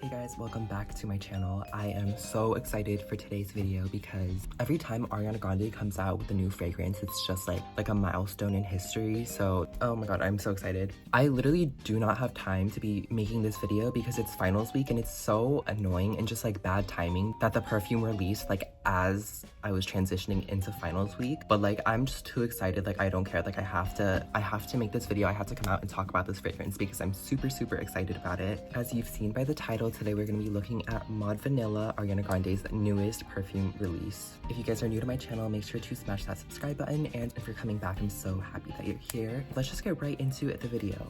Hey guys, welcome back to my channel. I am so excited for today's video because every time Ariana Grande comes out with a new fragrance, it's just like a milestone in history. So, oh my god, I'm so excited. I literally do not have time to be making this video because it's finals week and it's so annoying and just like bad timing that the perfume released like as I was transitioning into finals week. But like, I'm just too excited. Like, I don't care. Like, I have to make this video. I have to come out and talk about this fragrance because I'm super excited about it. As you've seen by the title, today we're going to be looking at Mod Vanilla, Ariana Grande's newest perfume release. If you guys are new to my channel, make sure to smash that subscribe button, and if you're coming back, I'm so happy that you're here. Let's just get right into the video.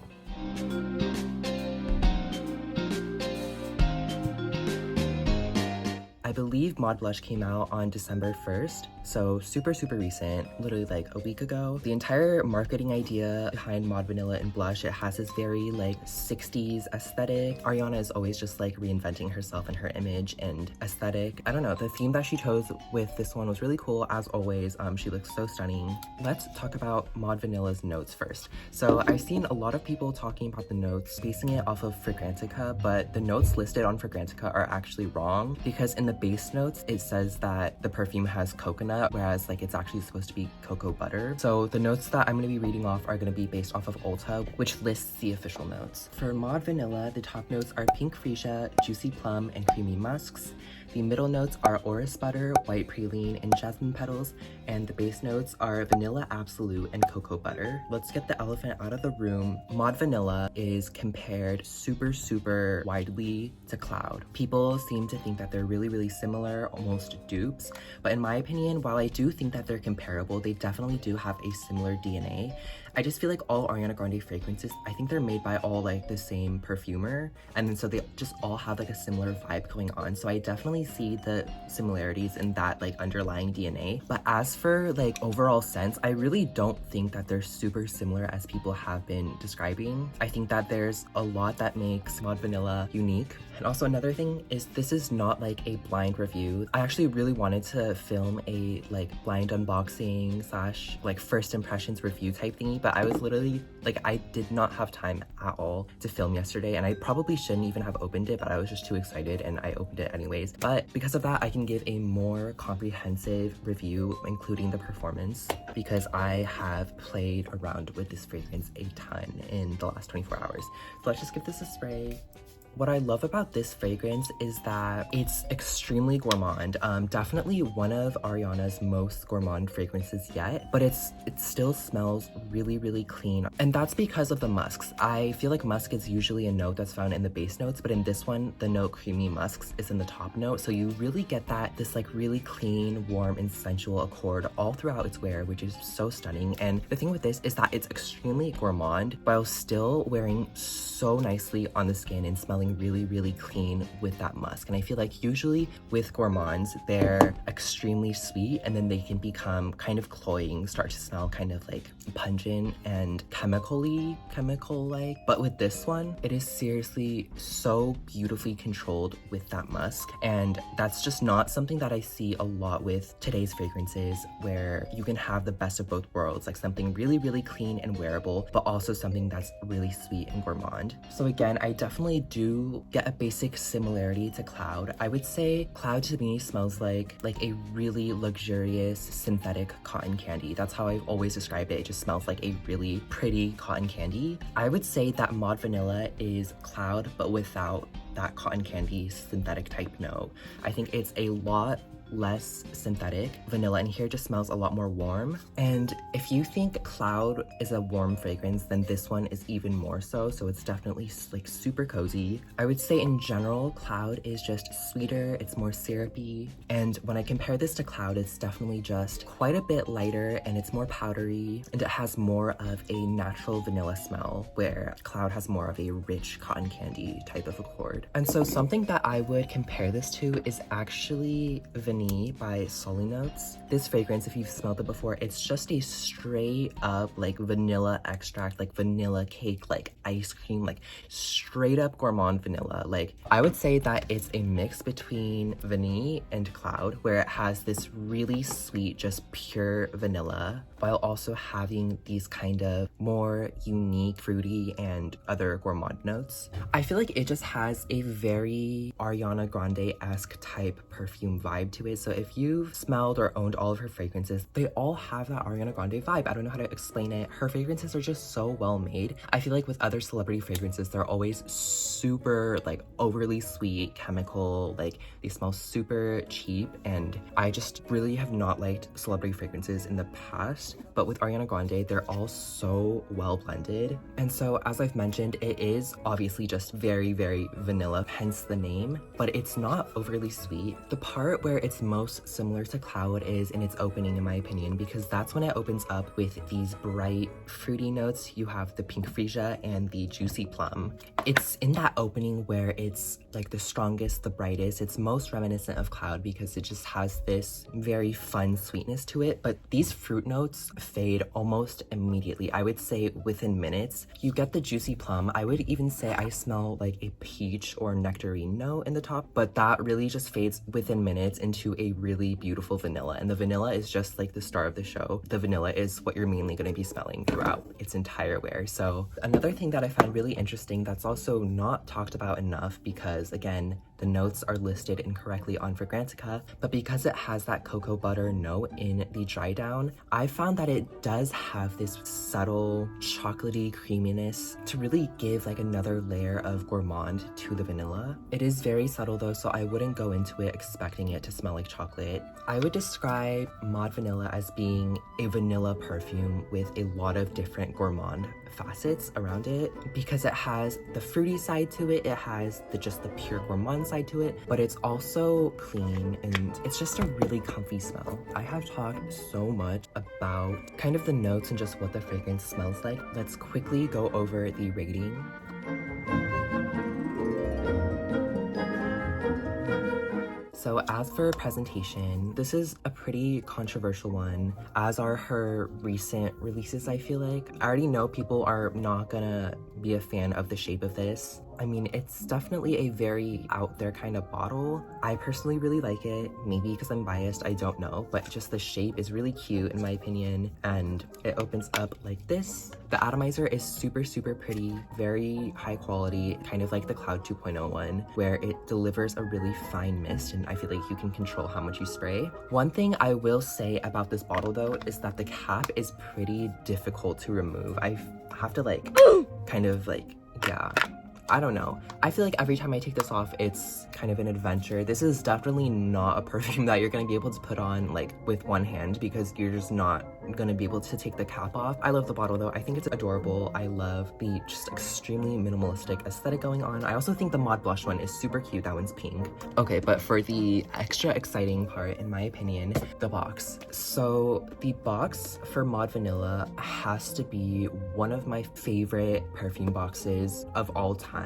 I believe Mod Blush came out on December 1st, so super recent, literally like a week ago. The entire marketing idea behind Mod Vanilla and Blush, it has this very like 60s aesthetic. Ariana is always just like reinventing herself and her image and aesthetic. I don't know, the theme that she chose with this one was really cool as always. She looks so stunning. Let's talk about Mod Vanilla's notes first. So I've seen a lot of people talking about the notes, basing it off of Fragrantica, but the notes listed on Fragrantica are actually wrong because in the base notes it says that the perfume has coconut, whereas like it's actually supposed to be cocoa butter. So the notes that I'm going to be reading off are going to be based off of Ulta, which lists the official notes. For Mod Vanilla, the top notes are pink freesia, juicy plum, and creamy musks. The middle notes are orris butter, white praline, and jasmine petals, and the base notes are vanilla absolute and cocoa butter. Let's get the elephant out of the room. Mod Vanilla is compared super widely to Cloud. People seem to think that they're really similar, almost dupes, but in my opinion, while I do think that they're comparable, they definitely do have a similar DNA. I just feel like all Ariana Grande fragrances, I think they're made by all like the same perfumer, and then so they just all have like a similar vibe going on. So I definitely see the similarities in that like underlying DNA. But as for like overall sense, I really don't think that they're super similar as people have been describing. I think that there's a lot that makes Mod Vanilla unique. And also another thing is this is not like a blind review. I actually really wanted to film a like blind unboxing slash like first impressions review type thingy, but I was literally like, I did not have time at all to film yesterday, and I probably shouldn't even have opened it, but I was just too excited and I opened it anyways. But because of that, I can give a more comprehensive review, including the performance, because I have played around with this fragrance a ton in the last 24 hours. So let's just give this a spray. What I love about this fragrance is that it's extremely gourmand. Definitely one of Ariana's most gourmand fragrances yet, but it still smells really clean. And that's because of the musks. I feel like musk is usually a note that's found in the base notes, but in this one, the note creamy musks is in the top note. So you really get this like really clean, warm, and sensual accord all throughout its wear, which is so stunning. And the thing with this is that it's extremely gourmand while still wearing so nicely on the skin and smelling really clean with that musk. And I feel like usually with gourmands, they're extremely sweet and then they can become kind of cloying, start to smell kind of like pungent and chemical-like. But with this one, it is seriously so beautifully controlled with that musk. And that's just not something that I see a lot with today's fragrances, where you can have the best of both worlds, like something really clean and wearable, but also something that's really sweet and gourmand. So again, I definitely do get a basic similarity to Cloud. I would say Cloud to me smells like a really luxurious synthetic cotton candy. That's how I've always described it. It just smells like a really pretty cotton candy. I would say that Mod Vanilla is Cloud, but without that cotton candy synthetic type note. I think it's a lot less synthetic. Vanilla in here just smells a lot more warm. And if you think Cloud is a warm fragrance, then this one is even more so. So it's definitely like super cozy. I would say in general, Cloud is just sweeter, it's more syrupy. And when I compare this to Cloud, it's definitely just quite a bit lighter and it's more powdery and it has more of a natural vanilla smell, where Cloud has more of a rich cotton candy type of accord. And so something that I would compare this to is actually vanilla Vanille by Solly Notes. This fragrance, if you've smelled it before, it's just a straight up like vanilla extract, like vanilla cake, like ice cream, like straight up gourmand vanilla. Like I would say that it's a mix between Vanille and Cloud, where it has this really sweet, just pure vanilla, while also having these kind of more unique fruity and other gourmand notes. I feel like it just has a very Ariana Grande-esque type perfume vibe to it. So if you've smelled or owned all of her fragrances, they all have that Ariana Grande vibe. I don't know how to explain it. Her fragrances are just so well made. I feel like with other celebrity fragrances, they're always super like overly sweet, chemical, like they smell super cheap, and I just really have not liked celebrity fragrances in the past. But with Ariana Grande, they're all so well blended. And so as I've mentioned, it is obviously just very, very vanilla, hence the name, but it's not overly sweet. The part where it's most similar to Cloud is in its opening, in my opinion, because that's when it opens up with these bright fruity notes. You have the pink freesia and the juicy plum. It's in that opening where it's like the strongest, the brightest. It's most reminiscent of Cloud because it just has this very fun sweetness to it, but these fruit notes fade almost immediately. I would say within minutes. You get the juicy plum. I would even say I smell like a peach or nectarine note in the top, but that really just fades within minutes into a really beautiful vanilla, and the vanilla is just like the star of the show. The vanilla is what you're mainly going to be smelling throughout its entire wear. So another thing that I find really interesting that's also not talked about enough, because again, the notes are listed incorrectly on Fragrantica, but because it has that cocoa butter note in the dry down, I found that it does have this subtle chocolatey creaminess to really give like another layer of gourmand to the vanilla. It is very subtle though, so I wouldn't go into it expecting it to smell like chocolate. I would describe Mod Vanilla as being a vanilla perfume with a lot of different gourmand facets around it, because it has the fruity side to it, it has just the pure gourmand side to it, but it's also clean and it's just a really comfy smell. I have talked so much about kind of the notes and just what the fragrance smells like. Let's quickly go over the rating. So as for presentation, this is a pretty controversial one, as are her recent releases, I feel like. I already know people are not gonna be a fan of the shape of this. I mean, it's definitely a very out there kind of bottle. I personally really like it, maybe because I'm biased, I don't know, but just the shape is really cute in my opinion, and it opens up like this. The atomizer is super, super pretty, very high quality, kind of like the Cloud 2.0 one, where it delivers a really fine mist, and I feel like you can control how much you spray. One thing I will say about this bottle though is that the cap is pretty difficult to remove. I have to like, kind of like, yeah. I don't know. I feel like every time I take this off, it's kind of an adventure. This is definitely not a perfume that you're gonna be able to put on like with one hand, because you're just not gonna be able to take the cap off. I love the bottle though. I think it's adorable. I love the just extremely minimalistic aesthetic going on. I also think the Mod Blush one is super cute. That one's pink. Okay, but for the extra exciting part, in my opinion, the box. So the box for Mod Vanilla has to be one of my favorite perfume boxes of all time.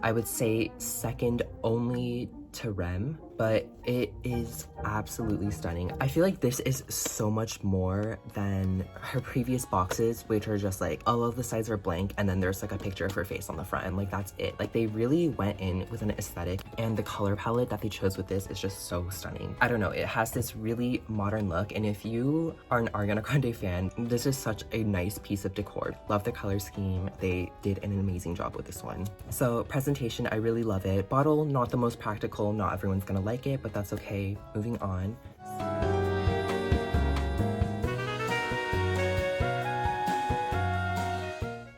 I would say second only to Rem, but it is absolutely stunning. I feel like this is so much more than her previous boxes, which are just like all of the sides are blank and then there's like a picture of her face on the front and like that's it. Like they really went in with an aesthetic, and the color palette that they chose with this is just so stunning. I don't know, it has this really modern look, and if you are an Ariana Grande fan, this is such a nice piece of decor. Love the color scheme. They did an amazing job with this one. So presentation, I really love it. Bottle, not the most practical, not everyone's gonna like it, but that's okay. Moving on.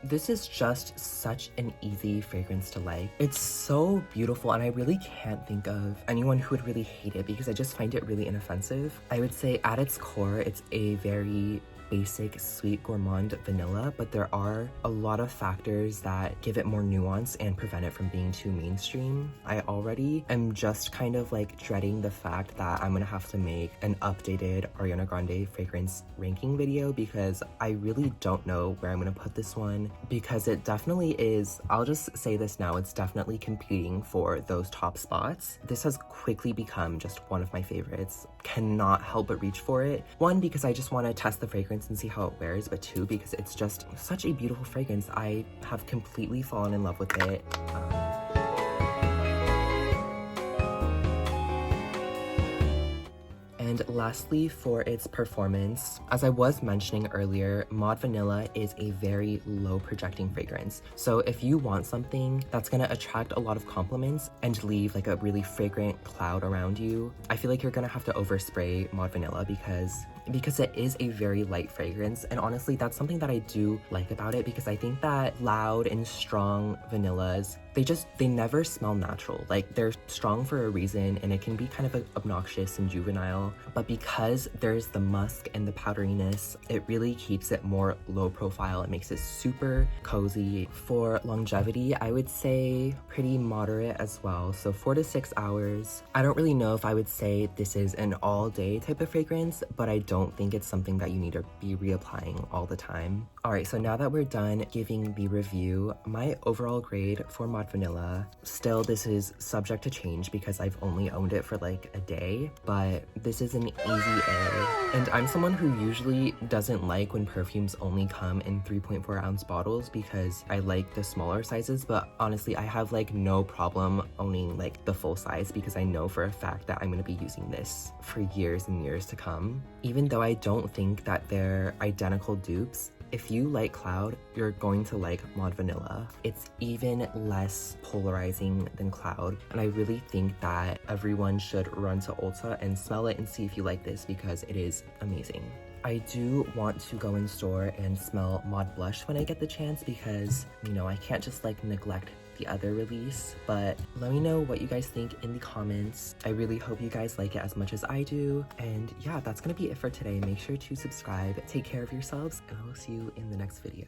This is just such an easy fragrance to like. It's so beautiful, and I really can't think of anyone who would really hate it because I just find it really inoffensive. I would say at its core, it's a very basic sweet gourmand vanilla, but there are a lot of factors that give it more nuance and prevent it from being too mainstream. I already am just kind of like dreading the fact that I'm gonna have to make an updated Ariana Grande fragrance ranking video because I really don't know where I'm gonna put this one, because it definitely is, I'll just say this now, it's definitely competing for those top spots. This has quickly become just one of my favorites. Cannot help but reach for it. One, because I just want to test the fragrance and see how it wears, but two, because it's just such a beautiful fragrance. I have completely fallen in love with it. And lastly, for its performance, as I was mentioning earlier, Mod Vanilla is a very low projecting fragrance. So if you want something that's gonna attract a lot of compliments and leave like a really fragrant cloud around you, I feel like you're gonna have to overspray Mod Vanilla because it is a very light fragrance. And honestly, that's something that I do like about it, because I think that loud and strong vanillas, they never smell natural. Like, they're strong for a reason, and it can be kind of obnoxious and juvenile, but because there's the musk and the powderiness, it really keeps it more low profile. It makes it super cozy. For longevity, I would say pretty moderate as well, so 4 to 6 hours. I don't really know if I would say this is an all-day type of fragrance, but I don't think it's something that you need to be reapplying all the time. Alright, so now that we're done giving the review, my overall grade for Mod Vanilla, still this is subject to change because I've only owned it for like a day, but this is an easy A. And I'm someone who usually doesn't like when perfumes only come in 3.4 ounce bottles because I like the smaller sizes, but honestly I have like no problem owning like the full size because I know for a fact that I'm gonna be using this for years and years to come. Even though I don't think that they're identical dupes, if you like Cloud, you're going to like Mod Vanilla. It's even less polarizing than Cloud, and I really think that everyone should run to Ulta and smell it and see if you like this because it is amazing. I do want to go in store and smell Mod Blush when I get the chance because, you know, I can't just like neglect the other release, but let me know what you guys think in the comments. I really hope you guys like it as much as I do, and yeah, that's gonna be it for today. Make sure to subscribe, take care of yourselves, and I will see you in the next video.